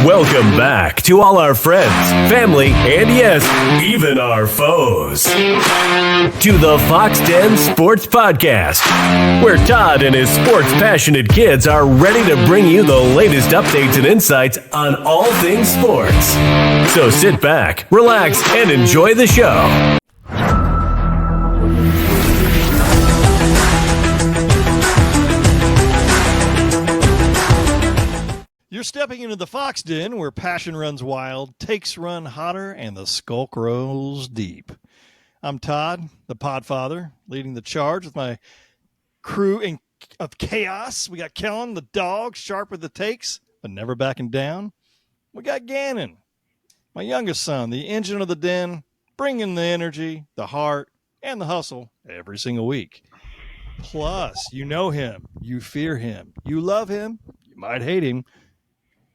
Welcome back to all our friends, family, and yes, even our foes. To the Fox Den Sports Podcast, where Todd and his sports-passionate kids are ready to bring you the latest updates and insights on all things sports. So sit back, relax, and enjoy the show. You're stepping into the Fox Den, where passion runs wild, takes run hotter, and the skulk rolls deep. I'm Todd, the Podfather, leading the charge with my crew of chaos. We got Kellen, the dog, sharp with the takes, but never backing down. We got Gannon, my youngest son, the engine of the den, bringing the energy, the heart, and the hustle every single week. Plus, you know him, you fear him, you love him, you might hate him,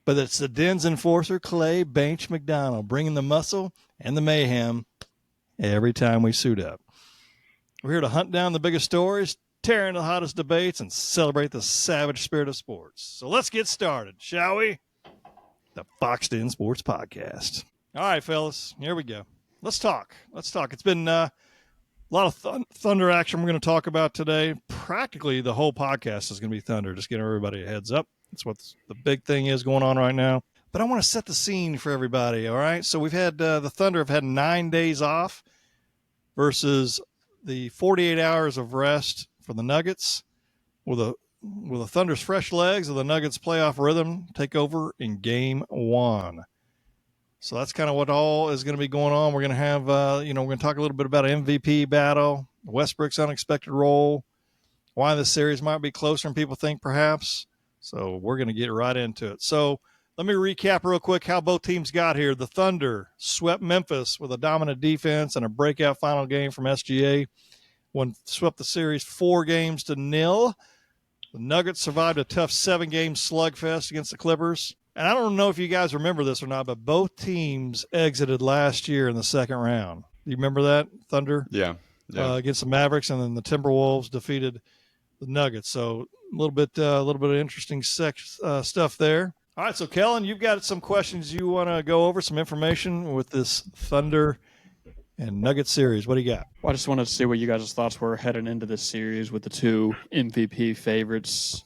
but it's the den's enforcer, Clay Banch McDonald, bringing the muscle and the mayhem every time we suit up. We're here to hunt down the biggest stories, tear into the hottest debates, and celebrate the savage spirit of sports. So let's get started, shall we? The Fox Den Sports Podcast. All right, fellas, here we go. Let's talk. It's been a lot of thunder action we're going to talk about today. Practically the whole podcast is going to be thunder, just giving everybody a heads up. That's what the big thing is going on right now. But I want to set the scene for everybody, all right? So we've had the Thunder have had 9 days off versus the 48 hours of rest for the Nuggets. With the Thunder's fresh legs of the Nuggets playoff rhythm take over in Game 1. So that's kind of what all is going to be going on. We're going to have, we're going to talk a little bit about an MVP battle, Westbrook's unexpected role, why this series might be closer than people think perhaps. So we're going to get right into it. So let me recap real quick how both teams got here. The Thunder swept Memphis with a dominant defense and a breakout final game from SGA. Swept the series 4-0. The Nuggets survived a tough 7-game slugfest against the Clippers. And I don't know if you guys remember this or not, but both teams exited last year in the second round. Do you remember that, Thunder? Yeah. Against the Mavericks, and then the Timberwolves defeated the Nuggets. So a little bit of interesting stuff there. All right, so Kellen, you've got some questions you want to go over, some information with this Thunder and Nuggets series. What do you got? Well, I just wanted to see what you guys' thoughts were heading into this series with the two MVP favorites,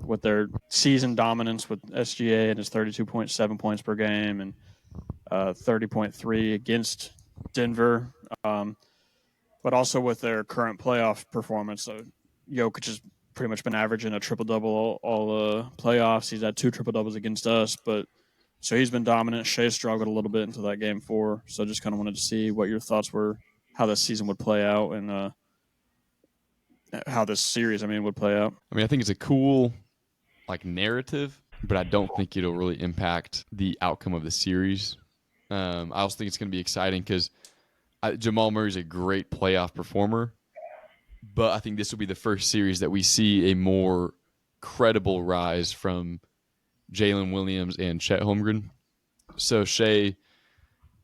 with their season dominance with SGA and his 32.7 points per game and 30.3 against Denver, but also with their current playoff performance. So Jokic has pretty much been averaging a triple-double all playoffs. He's had 2 triple-doubles against us, but so he's been dominant. Shai struggled a little bit into that Game 4, so just kind of wanted to see what your thoughts were, how this season would play out, and how this series, would play out. I think it's a cool, narrative, but I don't think it'll really impact the outcome of the series. I also think it's going to be exciting because Jamal Murray's a great playoff performer, but I think this will be the first series that we see a more credible rise from Jalen Williams and Chet Holmgren. So Shai,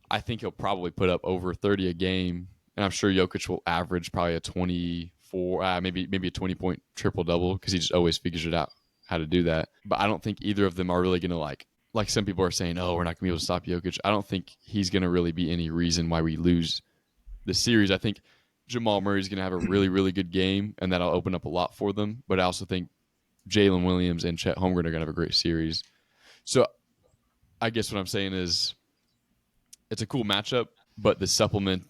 I think he'll probably put up over 30 a game, and I'm sure Jokic will average probably a 24, maybe a 20-point triple-double because he just always figures it out how to do that. But I don't think either of them are really going to like some people are saying, oh, we're not going to be able to stop Jokic. I don't think he's going to really be any reason why we lose the series. I think Jamal Murray's going to have a really, really good game, and that'll open up a lot for them. But I also think Jalen Williams and Chet Holmgren are going to have a great series. So I guess what I'm saying is it's a cool matchup, but the supplements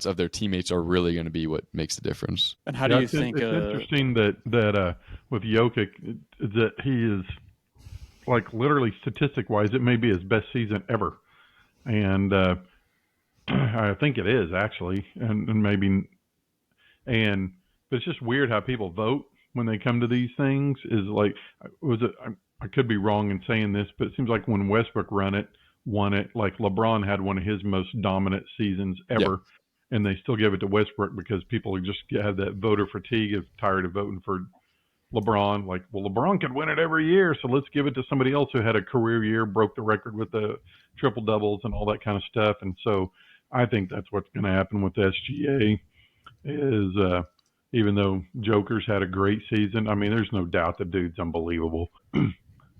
of their teammates are really going to be what makes the difference. And how do you think? It's interesting that with Jokic, that he is literally statistic-wise, it may be his best season ever, and I think it is actually, but it's just weird how people vote when they come to these things. I could be wrong in saying this, but it seems like when Westbrook won it, LeBron had one of his most dominant seasons ever. Yep. And they still give it to Westbrook because people just have that voter fatigue, of tired of voting for LeBron. LeBron could win it every year, so let's give it to somebody else who had a career year, broke the record with the triple doubles and all that kind of stuff. And so I think that's what's going to happen with SGA is even though Joker's had a great season, there's no doubt the dude's unbelievable.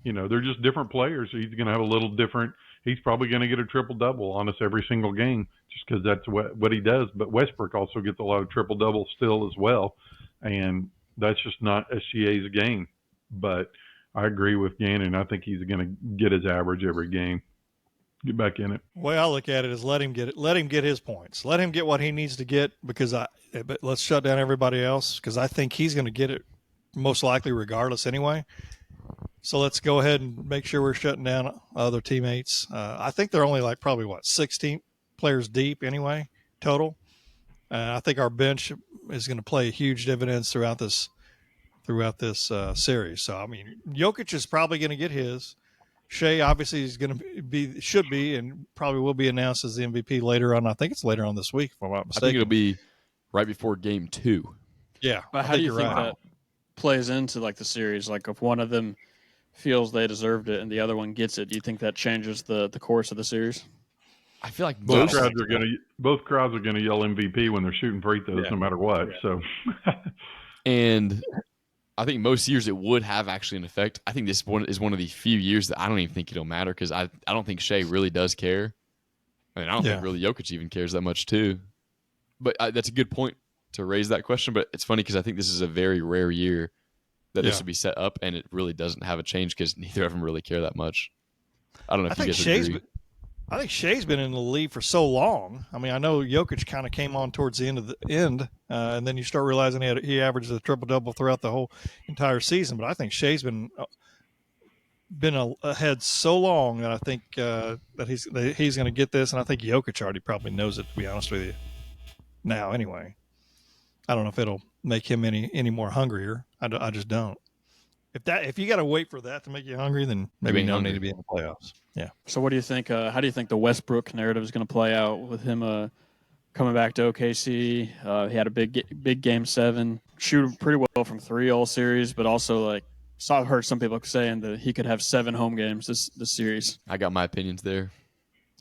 they're just different players. He's going to have a little different. He's probably going to get a triple-double on us every single game just because that's what he does. But Westbrook also gets a lot of triple-doubles still as well, and that's just not SGA's game. But I agree with Gannon. I think he's going to get his average every game. Get back in it. The way I look at it is let him get it. Let him get his points. Let him get what he needs to get but let's shut down everybody else because I think he's going to get it most likely regardless anyway. So let's go ahead and make sure we're shutting down other teammates. I think they're only probably 16 players deep anyway total. I think our bench is going to play huge dividends throughout this series. So I mean, Jokic is probably going to get his. Shai obviously is going to should be, and probably will be announced as the MVP later on. I think it's later on this week, if I'm not mistaken. I think it'll be right before Game 2. Yeah, but how do you think that plays into the series? Like if one of them feels they deserved it and the other one gets it, do you think that changes the course of the series? I feel like both crowds are going to yell MVP when they're shooting free throws, no matter what. Yeah. So, and I think most years it would have actually an effect. I think this one is one of the few years that I don't even think it'll matter because I don't think Shai really does care. I mean, I don't think really Jokic even cares that much too. But that's a good point to raise that question. But it's funny because I think this is a very rare year that this would be set up, and it really doesn't have a change because neither of them really care that much. I don't know if you guys agree. I think Shai's been in the league for so long. I mean, I know Jokic kind of came on towards the end, and then you start realizing he averaged a triple-double throughout the whole entire season. But I think Shai's been ahead so long that I think that he's going to get this, and I think Jokic already probably knows it, to be honest with you, now anyway. I don't know if it'll make him any more hungrier. I just don't. If you got to wait for that to make you hungry, then maybe you don't need to be in the playoffs. Yeah. So what do you think? How do you think the Westbrook narrative is going to play out with him coming back to OKC? He had a big game 7, shooting pretty well from 3 all series, but also heard some people saying that he could have 7 home games this series. I got my opinions there.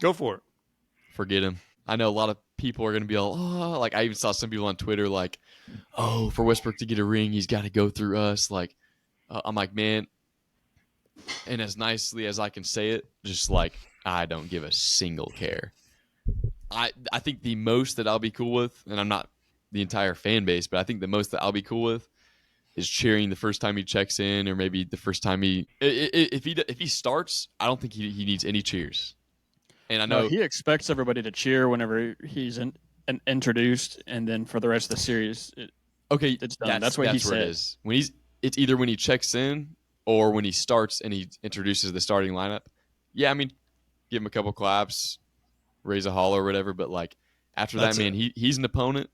Go for it. Forget him. I know a lot of people are going to be all, I even saw some people on Twitter for Westbrook to get a ring, he's got to go through us. I'm like, man, and as nicely as I can say it, just I don't give a single care. I think the most that I'll be cool with, and I'm not the entire fan base, but I think the most that I'll be cool with is cheering the first time he checks in, or maybe the first time if he starts, I don't think he needs any cheers. And I know he expects everybody to cheer whenever he's introduced, and then for the rest of the series, it's done. That's what he said. It is. It's either when he checks in or when he starts and he introduces the starting lineup. Yeah, I mean, give him a couple claps, raise a holler or whatever. But after that, man, he's an opponent,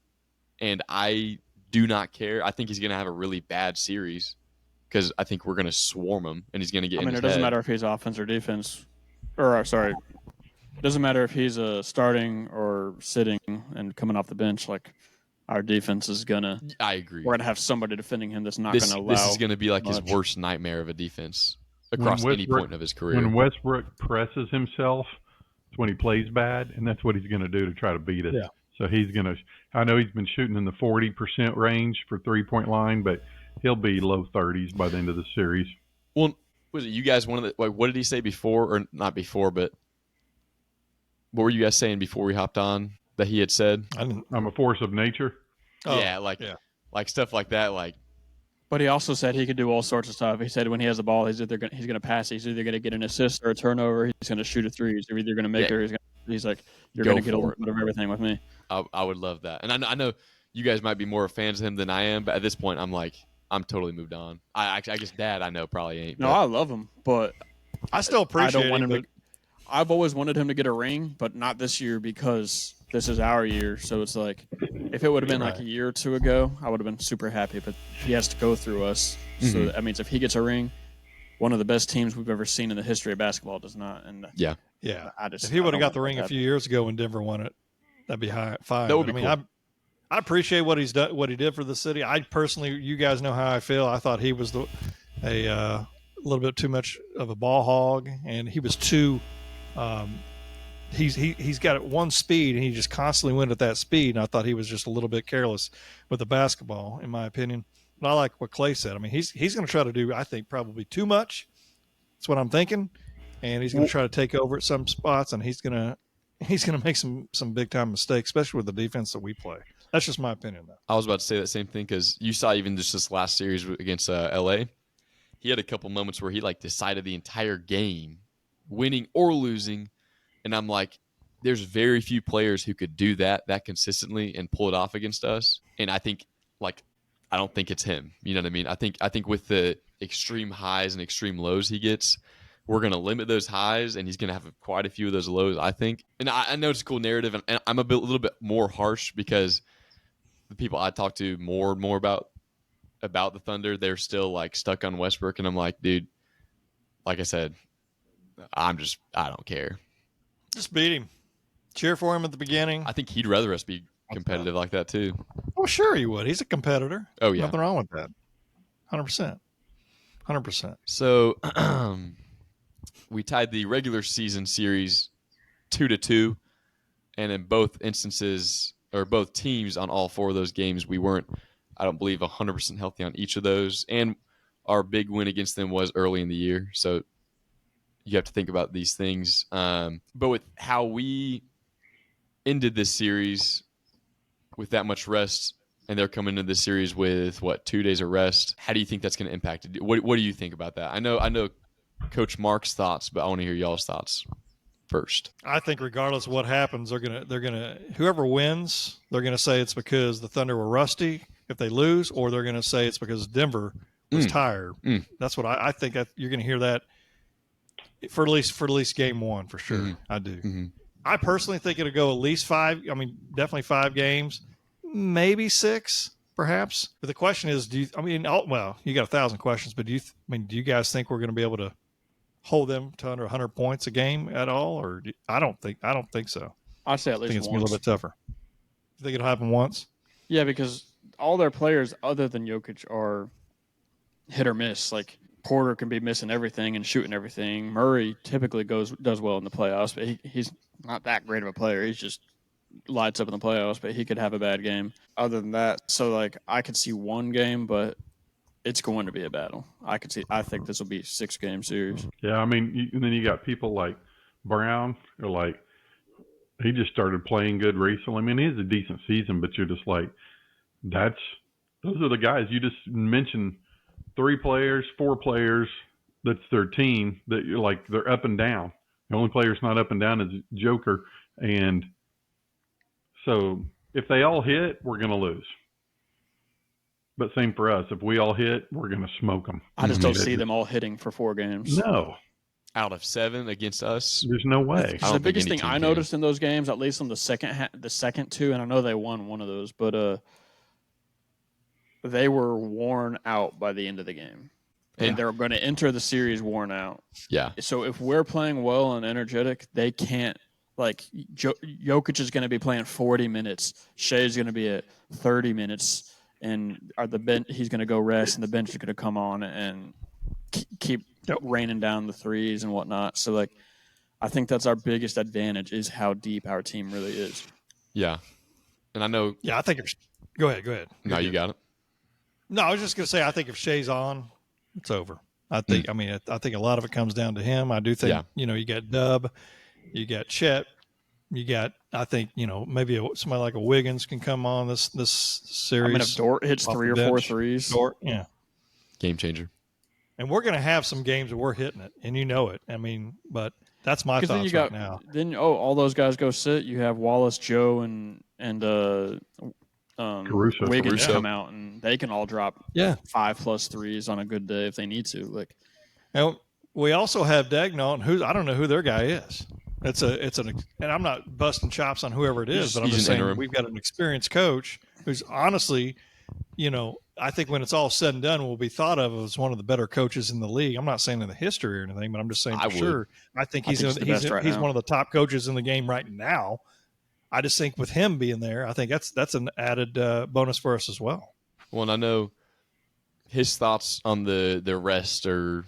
and I do not care. I think he's going to have a really bad series because I think we're going to swarm him, and he's going to get. It doesn't matter if he's offense or defense, it doesn't matter if he's starting or sitting and coming off the bench. Our defense is gonna. I agree. We're gonna have somebody defending him that's not gonna allow. This is gonna be his worst nightmare of a defense across any point of his career. When Westbrook presses himself, it's when he plays bad, and that's what he's gonna do to try to beat us. Yeah. So he's gonna. I know he's been shooting in the 40% range for 3-point line, but he'll be low 30s by the end of the series. Well, was it you guys? What did he say before, or not before, but what were you guys saying before we hopped on? That he had said, I'm a force of nature. Oh, yeah, stuff like that. But he also said he could do all sorts of stuff. He said when he has the ball, he's going to pass. He's either going to get an assist or a turnover. He's going to shoot a 3. He's either going to make it or he's you're going to get a little bit of everything with me. I would love that. And I know you guys might be more fans of him than I am, but at this point, I'm totally moved on. I guess Dad, I know, probably ain't. No, I love him, but I still appreciate him. I've always wanted him to get a ring, but not this year because this is our year. So it's if it would have been a year or 2 ago, I would have been super happy. But he has to go through us. Mm-hmm. So that means if he gets a ring, one of the best teams we've ever seen in the history of basketball does not. And yeah. If he would have got the ring a few years ago when Denver won it, that'd be fine. That would be cool. I appreciate what he's done, what he did for the city. I personally, you guys know how I feel. I thought he was a little bit too much of a ball hog, and he was too. He's got one speed, and he just constantly went at that speed. And I thought he was just a little bit careless with the basketball, in my opinion. But I like what Clay said. I mean, he's going to try to do, I think, probably too much. That's what I'm thinking. And he's going to try to take over at some spots, and he's going to make some big time mistakes, especially with the defense that we play. That's just my opinion, though. I was about to say that same thing because you saw even just this last series against LA, he had a couple moments where he like decided the entire game, winning or losing, and I'm like, there's very few players who could do that consistently and pull it off against us. And I think I don't think it's him. You know what I mean? I think with the extreme highs and extreme lows he gets, we're going to limit those highs, and he's going to have quite a few of those lows, I think. And I know it's a cool narrative, and I'm a little bit more harsh because the people I talk to more and more about the Thunder, they're still like stuck on Westbrook, and I'm like, dude, like I said, I don't care. Just beat him. Cheer for him at the beginning. I think he'd rather us be competitive like that too. Well, sure he would. He's a competitor. Oh yeah, nothing wrong with that. 100%. So we tied the regular season series 2-2, and in both instances, or both teams on all four of those games, we weren't, I don't believe, 100% healthy on each of those. And our big win against them was early in the year, so you have to think about these things. But with how we ended this series with that much rest, and they're coming into this series with 2 days of rest, how do you think that's going to impact it? What do you think about that? I know Coach Mark's thoughts, but I want to hear y'all's thoughts first. I think regardless of what happens, they're gonna whoever wins, they're gonna say it's because the Thunder were rusty if they lose, or they're gonna say it's because Denver was tired. That's what I think. You're gonna hear that for at least game one for sure. I do. I personally think it'll go at least 5. I mean, definitely 5 games, maybe 6, perhaps. But the question is, you got 1,000 questions, but do you guys think we're going to be able to hold them to under 100 points a game at all? Or I don't think so. I'd say at least I think it's once. a little bit tougher. You think it'll happen once? Yeah, because all their players other than Jokic are hit or miss. Like Porter can be missing everything and shooting everything. Murray typically does well in the playoffs, but he's not that great of a player. He's just lights up in the playoffs, but he could have a bad game. Other than that, so like I could see one game, but it's going to be a battle. I think this will be a 6-game series. Yeah, I mean, and then you got people like Brown, or like he just started playing good recently. I mean, he has a decent season, but you're just like, those are the guys you just mentioned. 3 players, 4 players. That's their team. That you're like they're up and down. The only player's not up and down is Joker, and so if they all hit, we're going to lose. But same for us. If we all hit, we're going to smoke them. I just don't see them all hitting for 4 games. No. Out of 7 against us, there's no way. The biggest thing I noticed in those games, at least on the second 2, and I know they won one of those, but they were worn out by the end of the game. And they're going to enter the series worn out. Yeah. So if we're playing well and energetic, they can't. Like Jokic is going to be playing 40 minutes. Shai's going to be at 30 minutes, and he's going to go rest, and the bench is going to come on and keep raining down the threes and whatnot. So like, I think that's our biggest advantage is how deep our team really is. Yeah, and I know. Yeah, I think. Go ahead. No, you got it. No, I was just going to say, I think if Shai's on, it's over. I think. I mean, I think a lot of it comes down to him. I do think. You got Dub, you got Chet, you got. I think maybe somebody like a Wiggins can come on this series. I mean, if Dort hits 3 or 4 threes, Dort, game changer. And we're going to have some games that we're hitting it, and it. I mean, but that's my thoughts right now. Then all those guys go sit. You have Wallace, Joe, and Wiggins come out, and they can all drop 5+ threes on a good day if they need to. Like, and we also have Daigneault, who I don't know who their guy is. And I'm not busting chops on whoever it is, but I'm just saying we've got an experienced coach who's honestly, I think when it's all said and done, will be thought of as one of the better coaches in the league. I'm not saying in the history or anything, but I'm just saying for sure. I think he's one of the top coaches in the game right now. I just think with him being there, I think that's an added bonus for us as well. Well, and I know his thoughts on the rest are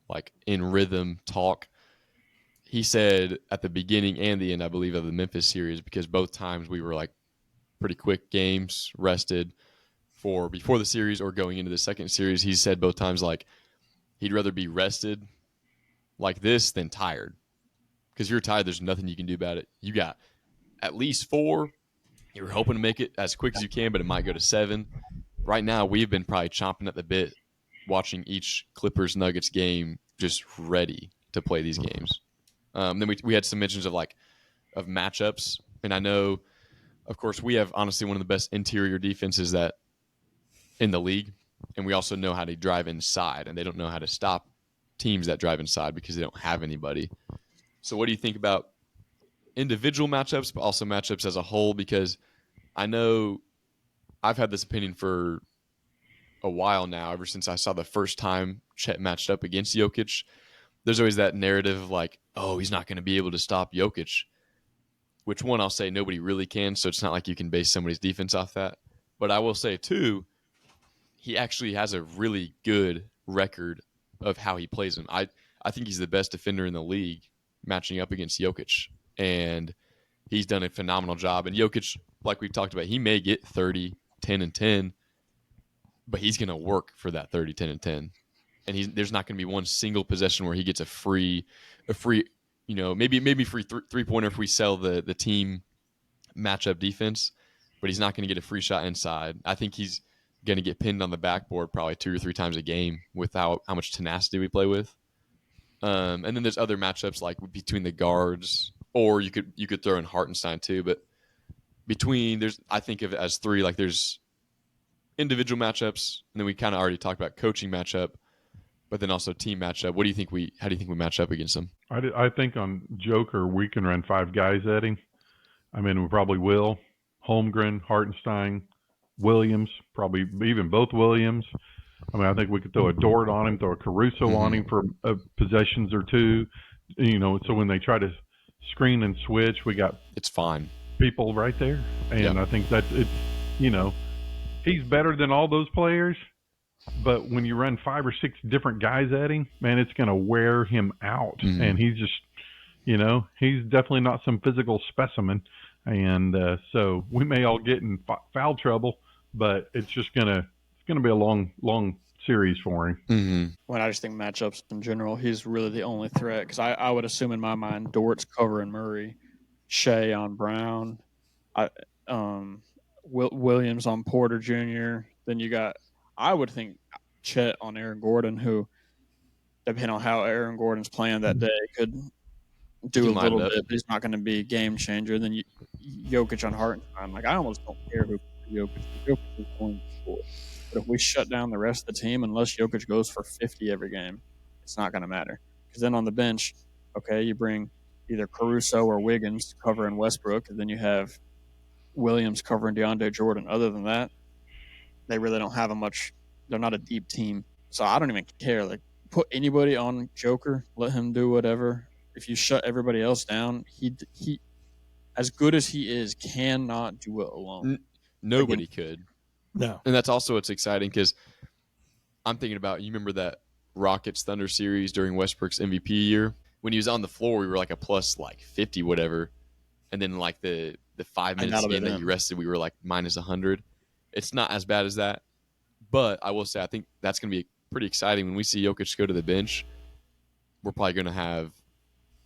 like in rhythm talk. He said at the beginning and the end, I believe, of the Memphis series, because both times we were like pretty quick games, rested for before the series or going into the second series. He said both times, like, he'd rather be rested like this than tired. Because if you're tired, there's nothing you can do about it. You got at least 4. You're hoping to make it as quick as you can, but it might go to 7. Right now, we've been probably chomping at the bit watching each Clippers-Nuggets game just ready to play these games. Then we had some mentions of matchups. And I know, of course, we have honestly one of the best interior defenses that in the league. And we also know how to drive inside, and they don't know how to stop teams that drive inside because they don't have anybody. So what do you think about individual matchups, but also matchups as a whole? Because I know I've had this opinion for a while now, ever since I saw the first time Chet matched up against Jokic. There's always that narrative of like, oh, he's not going to be able to stop Jokic, which one I'll say nobody really can. So it's not like you can base somebody's defense off that. But I will say too, he actually has a really good record of how he plays him. I think he's the best defender in the league matching up against Jokic. And he's done a phenomenal job. And Jokic, like we talked about, he may get 30, 10, and 10, but he's going to work for that 30, 10, and 10. And there's not going to be one single possession where he gets a free, maybe free three-pointer if we sell the team matchup defense, but he's not going to get a free shot inside. I think he's going to get pinned on the backboard probably 2 or 3 times a game with how much tenacity we play with. And then there's other matchups like between the guards, or you could throw in Hartenstein too. But I think of it as 3. Like there's individual matchups, and then we kind of already talked about coaching matchup, but then also team matchup. How do you think we match up against them? I think on Joker we can run 5 guys at him. I mean, we probably will. Holmgren, Hartenstein, Williams, probably even both Williams. I mean, I think we could throw a Dort on him, throw a Caruso on him for possessions or 2. So when they try to screen and switch, we got it's fine people right there, and I think that it's he's better than all those players. But when you run 5 or 6 different guys at him, man, it's going to wear him out, and he's just he's definitely not some physical specimen, and so we may all get in foul trouble, but it's going to be a long series for him. When I just think matchups in general, he's really the only threat, because I would assume in my mind Dort's covering Murray, Shai on Brown, Williams on Porter Jr. Then you got, I would think, Chet on Aaron Gordon, who, depending on how Aaron Gordon's playing that day, could do a little bit, but he's not going to be a game changer. Then Jokic on Hartenstein. Like, I almost don't care who Jokic is going to score. But if we shut down the rest of the team, unless Jokic goes for 50 every game, it's not going to matter. Because then on the bench, okay, you bring either Caruso or Wiggins covering Westbrook, and then you have Williams covering DeAndre Jordan. Other than that, they really don't have they're not a deep team. So I don't even care. Like, put anybody on Joker, let him do whatever. If you shut everybody else down, he as good as he is, cannot do it alone. Nobody could. No. And that's also what's exciting, because I'm thinking about, you remember that Rockets Thunder series during Westbrook's MVP year? When he was on the floor, we were like a plus 50 whatever. And then like the 5 minutes in that he rested, we were like minus 100. It's not as bad as that. But I will say, I think that's going to be pretty exciting. When we see Jokic go to the bench, we're probably going to have...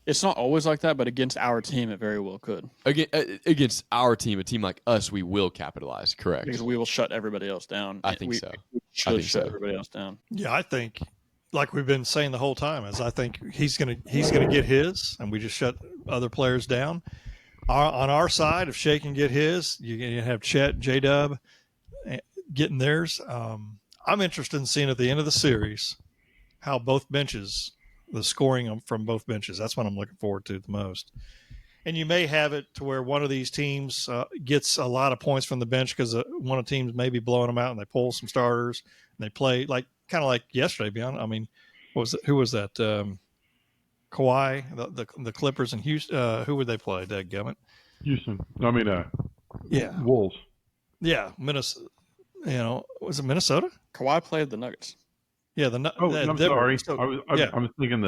It's not always like that, but against our team, it very well could. Against our team, a team like us, we will capitalize, correct? Because we will shut everybody else down. I think so. We should shut everybody else down. Yeah, I think, like we've been saying the whole time, I think he's gonna get his, and we just shut other players down. On our side, if Shai can get his, you're gonna have Chet, J-Dub getting theirs. I'm interested in seeing at the end of the series how both benches, the scoring from both benches. That's what I'm looking forward to the most. And you may have it to where one of these teams gets a lot of points from the bench because one of the teams may be blowing them out, and they pull some starters and they play kind of like yesterday. Beyond, I mean, who was that? Kawhi, the Clippers in Houston. Who would they play? Dadgummit. Houston. I mean, yeah, Wolves. Yeah, Minnesota. Was it Minnesota? Kawhi played the Nuggets. Yeah, I'm sorry. I was thinking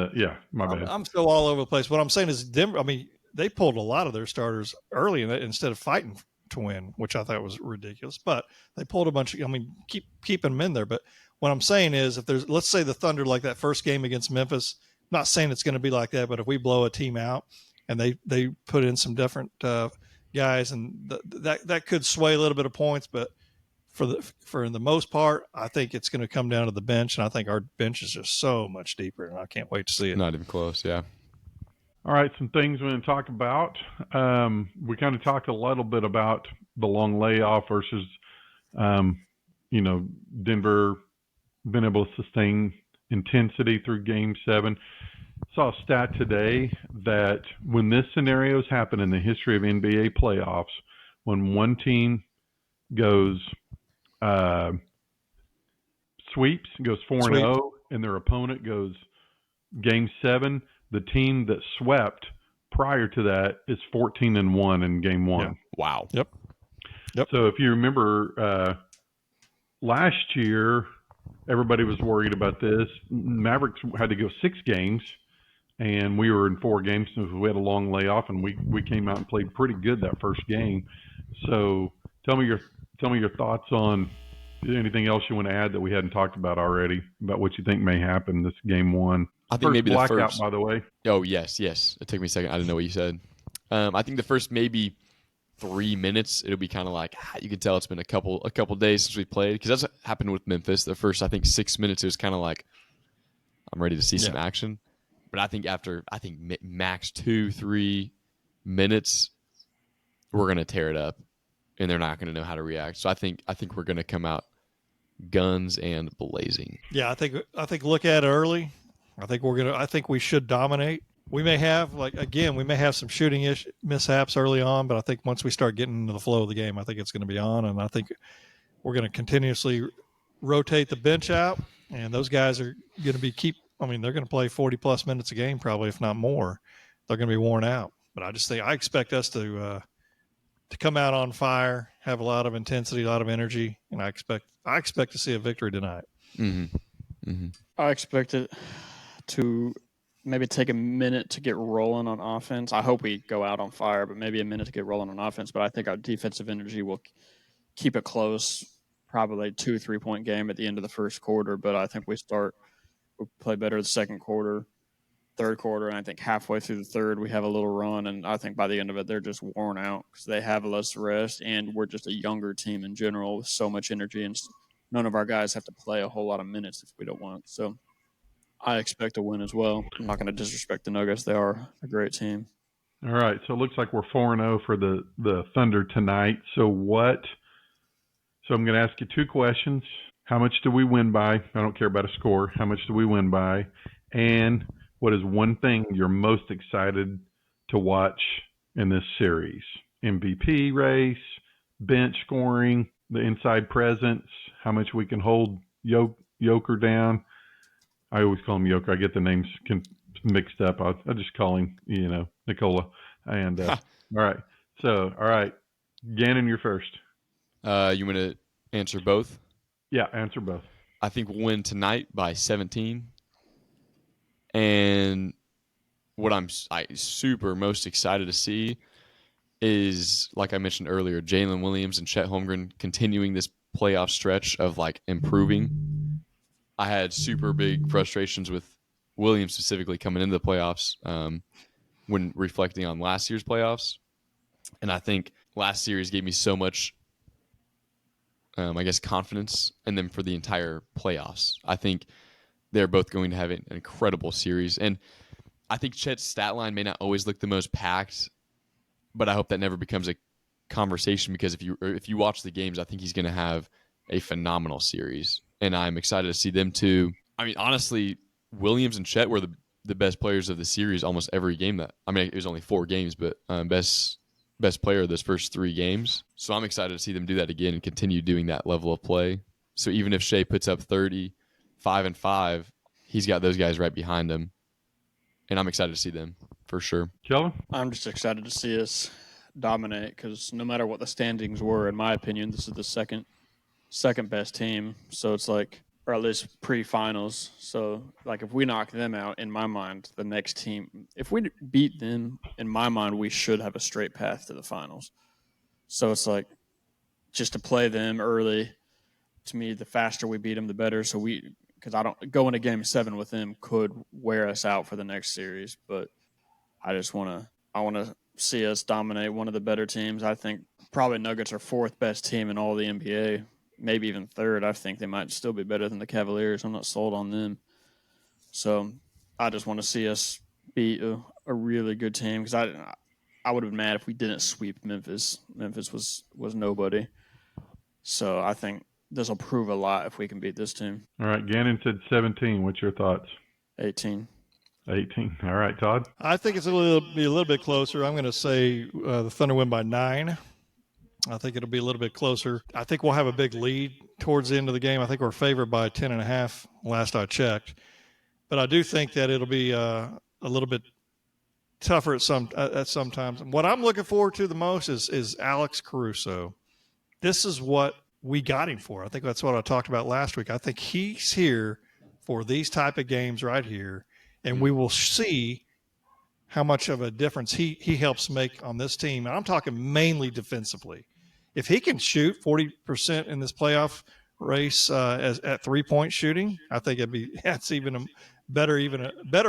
my bad. I'm still all over the place. What I'm saying is Denver, I mean, they pulled a lot of their starters early instead of fighting to win, which I thought was ridiculous. But they pulled a bunch of, keeping them in there. But what I'm saying is, let's say the Thunder, like that first game against Memphis, I'm not saying it's going to be like that, but if we blow a team out and they put in some different guys, and that could sway a little bit of points, but for the most part, I think it's going to come down to the bench, and I think our bench is just so much deeper, and I can't wait to see it. Not even close, yeah. All right, some things we're going to talk about. We kind of talked a little bit about the long layoff versus, Denver been able to sustain intensity through Game 7. Saw a stat today that when this scenario's happened in the history of NBA playoffs, when one team goes sweeps, goes 4-0, and their opponent goes Game 7, the team that swept prior to that is 14-1 in Game 1. Yeah. Wow. Yep. So if you remember last year, everybody was worried about this. Mavericks had to go 6 games, and we were in 4 games, so we had a long layoff, and we came out and played pretty good that first game. So tell me your thoughts on anything else you want to add that we hadn't talked about already about what you think may happen this Game 1. I think maybe the blackout, first. by the way. Oh yes. It took me a second. I didn't know what you said. I think the first maybe 3 minutes, it'll be kind of like you can tell it's been a couple days since we played, because that's what happened with Memphis. The first, I think, 6 minutes, it was kind of like I'm ready to see some action. But I think after max 2-3 minutes, we're gonna tear it up, and they're not gonna know how to react. So I think we're gonna come out guns and blazing. Yeah, I think look at it early. I think we should dominate. We may have some shooting mishaps early on, but I think once we start getting into the flow of the game, I think it's going to be on, and I think we're going to continuously rotate the bench out, and those guys are going to they're going to play 40 plus minutes a game, probably, if not more. They're going to be worn out, but I expect us to come out on fire, have a lot of intensity, a lot of energy, and I expect to see a victory tonight. Mm-hmm. Mm-hmm. I expect it to maybe take a minute to get rolling on offense. I hope we go out on fire, but maybe a minute to get rolling on offense. But I think our defensive energy will keep it close, probably 2-3 point game at the end of the first quarter. But I think we play better the second quarter, third quarter, and I think halfway through the third we have a little run. And I think by the end of it, they're just worn out because they have less rest, and we're just a younger team in general with so much energy, and none of our guys have to play a whole lot of minutes if we don't want. So I expect a win as well. I'm not going to disrespect the Nuggets. They are a great team. All right, so it looks like we're 4-0 for the Thunder tonight. So I'm going to ask you 2 questions. How much do we win by? I don't care about a score. How much do we win by? And what is one thing you're most excited to watch in this series? MVP race, bench scoring, the inside presence, how much we can hold Joker down. I always call him Joker. I get the names mixed up. I'll just call him, Nikola. And all right. So, all right. Gannon, you're first. You want to answer both? Yeah, answer both. I think we'll win tonight by 17. And what I'm super most excited to see is, like I mentioned earlier, Jalen Williams and Chet Holmgren continuing this playoff stretch of improving. I had super big frustrations with Williams specifically coming into the playoffs when reflecting on last year's playoffs. And I think last series gave me so much, confidence in them for the entire playoffs. I think they're both going to have an incredible series. And I think Chet's stat line may not always look the most packed, but I hope that never becomes a conversation, because if you watch the games, I think he's going to have a phenomenal series. And I'm excited to see them too. I mean, honestly, Williams and Chet were the best players of the series almost every game. It was only 4 games, but best player of those first 3 games. So I'm excited to see them do that again and continue doing that level of play. So even if Shai puts up 30, 5 and 5, he's got those guys right behind him. And I'm excited to see them for sure. Kellen? I'm just excited to see us dominate, because no matter what the standings were, in my opinion, this is the second best team. So it's or at least pre-finals. So if we knock them out, in my mind, the next team, if we beat them, in my mind, we should have a straight path to the finals. So it's just to play them early, to me, the faster we beat them, the better. So because I don't go into Game 7 with them could wear us out for the next series. But I want to see us dominate one of the better teams. I think probably Nuggets are fourth best team in all the NBA, maybe even third. I think they might still be better than the Cavaliers. I'm not sold on them. So I just want to see us beat a really good team because I would have been mad if we didn't sweep Memphis. Memphis was nobody. So I think this will prove a lot if we can beat this team. All right, Gannon said 17. What's your thoughts? 18. 18. All right, Todd? I think it's be a little bit closer. I'm going to say the Thunder win by 9. I think it'll be a little bit closer. I think we'll have a big lead towards the end of the game. I think we're favored by 10.5 last I checked. But I do think that it'll be a little bit tougher at some times. What I'm looking forward to the most is Alex Caruso. This is what we got him for. I think that's what I talked about last week. I think he's here for these type of games right here, and we will see how much of a difference he helps make on this team. And I'm talking mainly defensively. If he can shoot 40% in this playoff race at 3-point shooting, I think that's even a better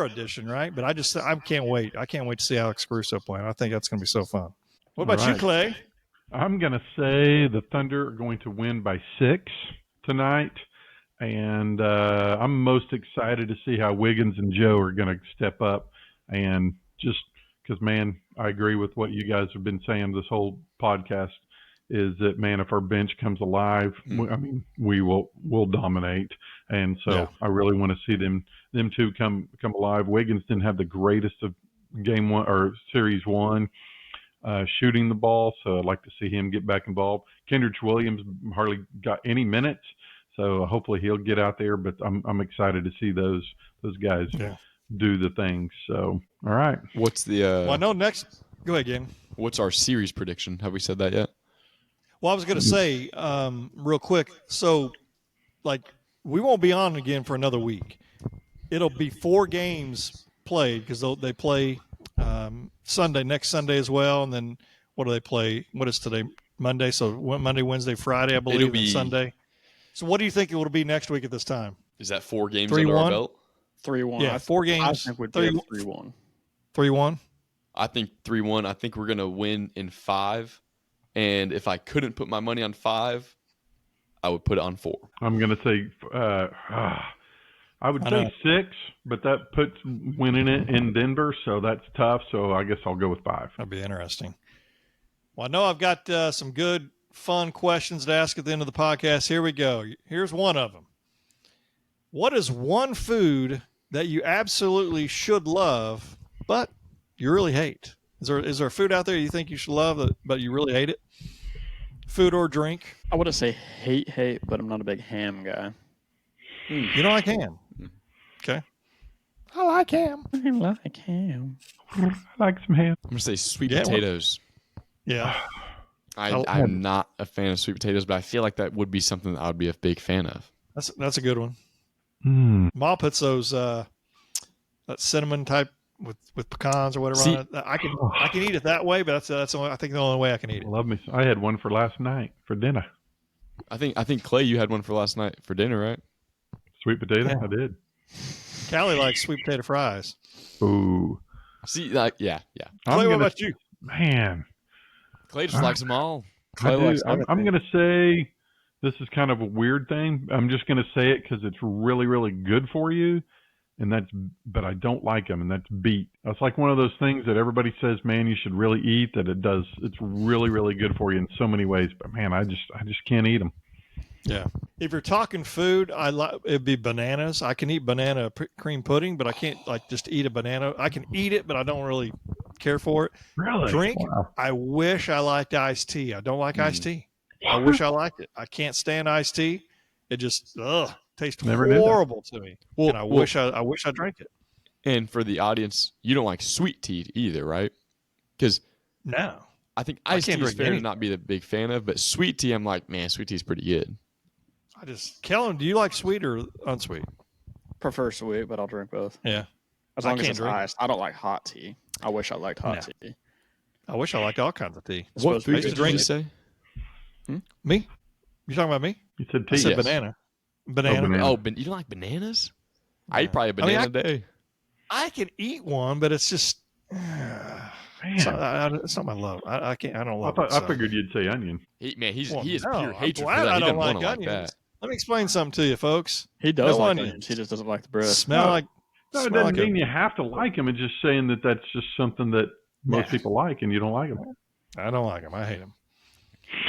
addition, right? But I can't wait. I can't wait to see Alex Caruso playing. I think that's going to be so fun. What about you, Clay? I'm going to say the Thunder are going to win by 6 tonight. And I'm most excited to see how Wiggins and Joe are going to step up. And just because, man, I agree with what you guys have been saying this whole podcast is that, man, if our bench comes alive, we'll dominate. And so I really want to see them two come alive. Wiggins didn't have the greatest of game one or series one shooting the ball, so I'd like to see him get back involved. Kendrick Williams hardly got any minutes, so hopefully he'll get out there. But I'm excited to see those guys do the things. So all right, what's the? Well, I know next. Go ahead, Gang. What's our series prediction? Have we said that yet? Well, I was going to say real quick. So, we won't be on again for another week. It'll be 4 games played because they play next Sunday as well. And then what do they play? What is today? Monday. So Monday, Wednesday, Friday, I believe, and Sunday. So what do you think it will be next week at this time? Is that 4 games under our belt? 3-1. Yeah, 4 games. I think we'd be 3-1. 3-1? I think 3-1. I think we're going to win in 5. And if I couldn't put my money on 5, I would put it on 4. I'm going to say I would say 6, but that puts winning it in Denver, so that's tough. So I guess I'll go with 5. That'd be interesting. Well, I know I've got some good, fun questions to ask at the end of the podcast. Here we go. Here's one of them. What is one food that you absolutely should love, but you really hate? Is there a food out there you think you should love, but you really hate it? Food or drink? I wouldn't say hate, but I'm not a big ham guy. You don't like ham? Okay. I like ham. I like ham. I like some ham. I'm going to say sweet potatoes. Yeah. I'm not a fan of sweet potatoes, but I feel like that would be something that I would be a big fan of. That's a good one. Ma puts those that cinnamon type with pecans or whatever on it. I can eat it that way, but that's I think the only way I can eat it. Love me. I had one for last night for dinner. I think Clay, you had one for last night for dinner, right? Sweet potato. Yeah. I did. Callie likes sweet potato fries. Ooh. See, yeah. Clay, what about you? Man, Clay just likes them all. I'm going to say this is kind of a weird thing. I'm just going to say it because it's really, really good for you. But I don't like them, and that's beet. That's like one of those things that everybody says, man, you should really eat. That it does. It's really, really good for you in so many ways. But man, I just can't eat them. Yeah. If you're talking food, it'd be bananas. I can eat banana cream pudding, but I can't just eat a banana. I can eat it, but I don't really care for it. Really? Drink. Wow. I wish I liked iced tea. I don't like iced tea. I wish I liked it. I can't stand iced tea. It just tastes horrible to me. And I wish I drank it. And for the audience, you don't like sweet tea either, right? Because no, I think iced tea is fair to not be the big fan of, but sweet tea, I'm like, man, sweet tea is pretty good. Kellen, do you like sweet or unsweet? Prefer sweet, but I'll drink both. Yeah. As long as it's iced. I don't like hot tea. I wish I liked hot tea. I wish I liked all kinds of tea. What food did you say? Me? You talking about me? You said I tea. said Yes. banana. Oh, Banana. banana. Oh, you don't like bananas? I eat probably a I mean, banana a day. I can eat one, but it's just it's not my love. I can't. I don't love it. I figured you'd say onion. He Well, is no, pure I'm hatred for glad that. I He don't doesn't want like to like onions. that. Let me explain something to you, folks. He does No like onions. onions. He just doesn't like the bread. Smell like. No, it smell doesn't like mean you have to like them. It's just saying that that's just something that most Nah. people like, and you don't like them. I don't like them. I hate them.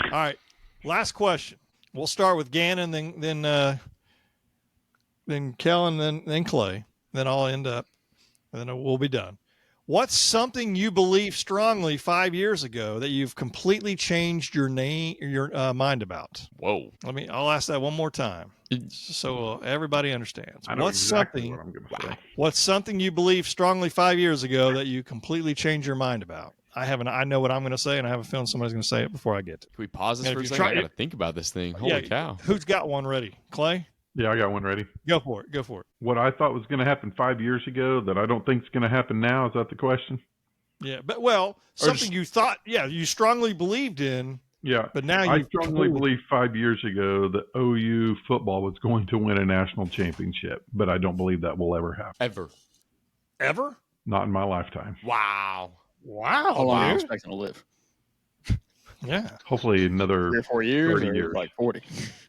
All right, last question. We'll start with Gannon, then Kellen, then Clay. Then I'll end up, and then we'll be done. What's something you believed strongly 5 years ago that you've completely changed your mind about? Whoa. I'll ask that one more time, so everybody understands. I know exactly what I'm going to say. What's something you believed strongly 5 years ago that you completely changed your mind about? I know what I'm going to say, and I have a feeling somebody's going to say it before I get to it. Can we pause this And for if a you second? try- I got to think about this thing. Holy cow. Who's got one ready? Clay? Yeah, I got one ready. Go for it. What I thought was going to happen 5 years ago that I don't think is going to happen now, is that the question? Yeah, but something you thought, you strongly believed in, Yeah. but now I you strongly believed 5 years ago that OU football was going to win a national championship, but I don't believe that will ever happen. ever? Not in my lifetime. Wow. Wow, How long are you dude. expecting to live? Yeah, Hopefully another 3 or 4 years? 30 or years. like 40?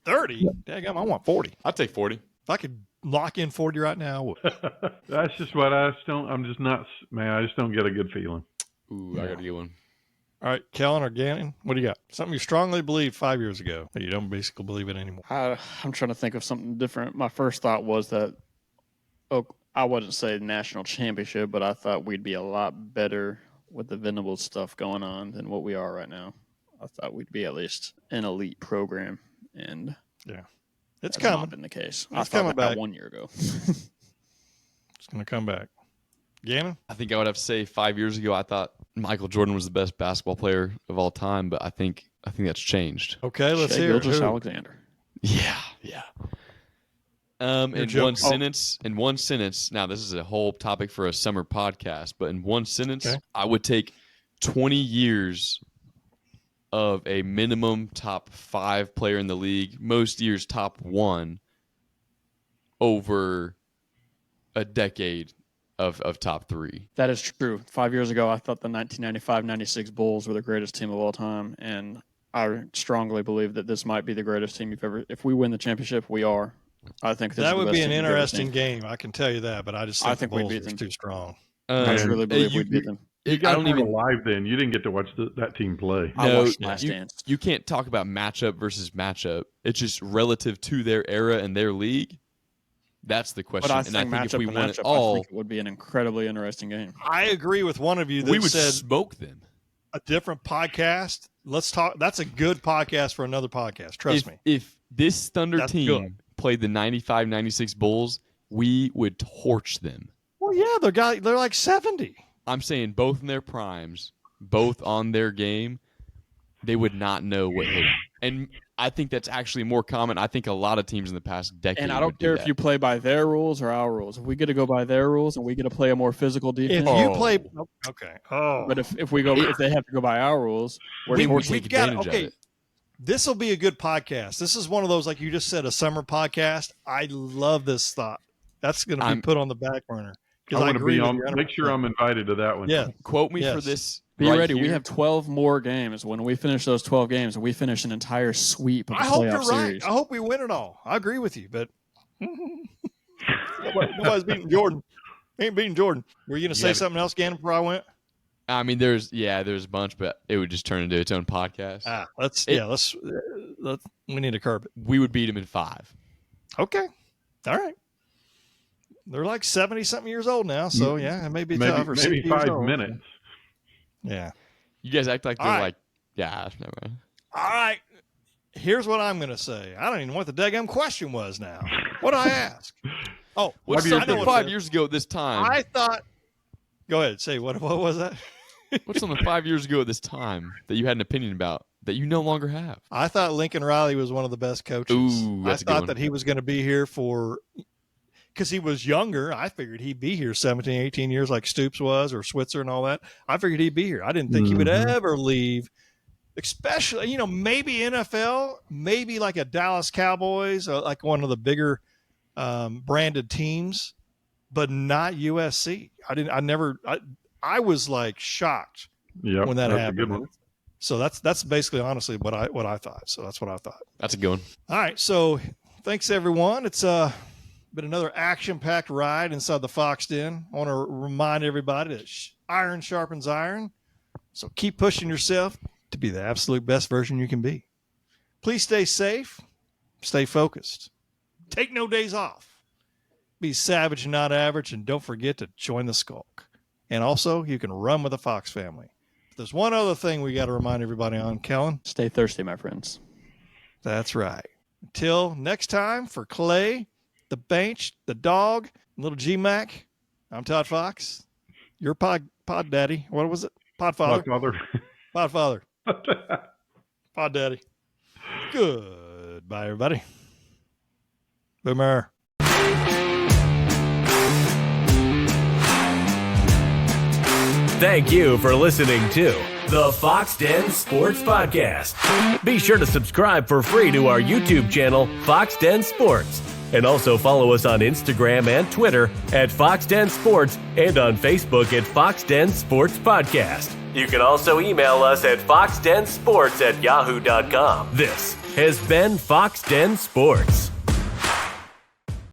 30. Daggum, I want 40. I'll take 40. If I could lock in 40 right now, I would. That's just what I just don't. I'm just not, man. I just don't get a good feeling. Ooh, I got to get one. All right, Kellen or Gannon, what do you got? Something you strongly believed 5 years ago that you don't basically believe it anymore. I'm trying to think of something different. My first thought was that, I wouldn't say national championship, but I thought we'd be a lot better with the Venables stuff going on than what we are right now. I thought we'd be at least an elite program, and It's that's coming. not been the case. It's I thought coming that back. 1 year ago. It's going to come back. Gannon? I think I would have to say 5 years ago, I thought Michael Jordan was the best basketball player of all time, but I think that's changed. Okay, let's Shai hear it. Who? Gilgeous-Alexander. Yeah. In joking. one sentence. Now, this is a whole topic for a summer podcast, but in one sentence, Okay. I would take 20 years of a minimum top 5 player in the league, most years top 1, over a decade of top 3. That is true. 5 years ago, I thought the 1995-96 Bulls were the greatest team of all time, and I strongly believe that this might be the greatest team you've ever. If we win the championship, we are. I think this That is the would best be an team we've ever interesting seen. game. I can tell you that, but I just I think think the we'd Bulls beat are them. too strong. I truly believe you- we'd beat them. You I guys don't weren't even. alive then. You didn't get to watch that team play. I No, watched Last Dance. you can't talk about matchup versus matchup. It's just relative to their era and their league. That's the question. But I and think I think matchup if we to won it matchup, I all, think it would be an incredibly interesting game. I agree with one of you that we would said smoke them. a different podcast. Let's talk. That's a good podcast for another podcast. Trust me. If this Thunder That's team good. played the 95-96 Bulls, we would torch them. Well, yeah, they're like 70. I'm saying both in their primes, both on their game, they would not know what hit them. And I think that's actually more common. I think a lot of teams in the past decade And I don't would do care that. if you play by their rules or our rules. If we get to go by their rules and we get to play a more physical defense, If you play, okay. Oh, but if they have to go by our rules, we're we would torching. take we've got advantage of okay. it. This will be a good podcast. This is one of those, like you just said, a summer podcast. I love this thought. That's going to be put on the back burner I because I want to agree be with on. you. Make sure I'm invited to that one. Yeah, Quote me Yes. for this. Be right ready. here. We have 12 more games. When we finish those 12 games, we finish an entire sweep of the I hope playoff you're right. series. I hope we win it all. I agree with you, but nobody's beating Jordan. Ain't beating Jordan. Were you going to say Yeah, something else, Gannon, before I went? I mean, there's a bunch, but it would just turn into its own podcast. Let's we need to curb it. We would beat them in 5. Okay. All right. They're like 70-something years old now, so yeah, it may be tough. Or 60 maybe years 5 old. minutes. Yeah. You guys act like they're All right. like, yeah, never mind. All right. Here's what I'm going to say. I don't even know what the daggum question was now. What did I ask? Oh, What's 5 years something ago. 5 years ago at this time? I thought. Go ahead. Say what was that? What's something 5 years ago at this time that you had an opinion about that you no longer have? I thought Lincoln Riley was one of the best coaches. Ooh, I that's a good thought one. that he was going to be here because he was younger. I figured he'd be here 17, 18 years like Stoops was or Switzer and all that. I figured he'd be here. I didn't think he would ever leave especially, maybe NFL, maybe like a Dallas Cowboys, like one of the bigger branded teams, but not USC. I was like shocked when that that's happened. A good one. So that's basically honestly what I thought. So that's what I thought. That's a good one. All right. So thanks everyone. It's been another action-packed ride inside the Fox Den. I want to remind everybody that iron sharpens iron. So keep pushing yourself to be the absolute best version you can be. Please stay safe, stay focused, take no days off, be savage and not average, and don't forget to join the Skulk. And also, you can run with the Fox family. There's one other thing we got to remind everybody on, Kellen. Stay thirsty, my friends. That's right. Until next time, for Clay, the bench, the dog, little G-Mac, I'm Todd Fox. Your pod daddy. What was it? Podfather. Podfather. Pod daddy. Goodbye, everybody. Boomer. Thank you for listening to the Fox Den Sports Podcast. Be sure to subscribe for free to our YouTube channel, Fox Den Sports. And also follow us on Instagram and Twitter at Fox Den Sports and on Facebook at Fox Den Sports Podcast. You can also email us at foxdensports@yahoo.com. This has been Fox Den Sports.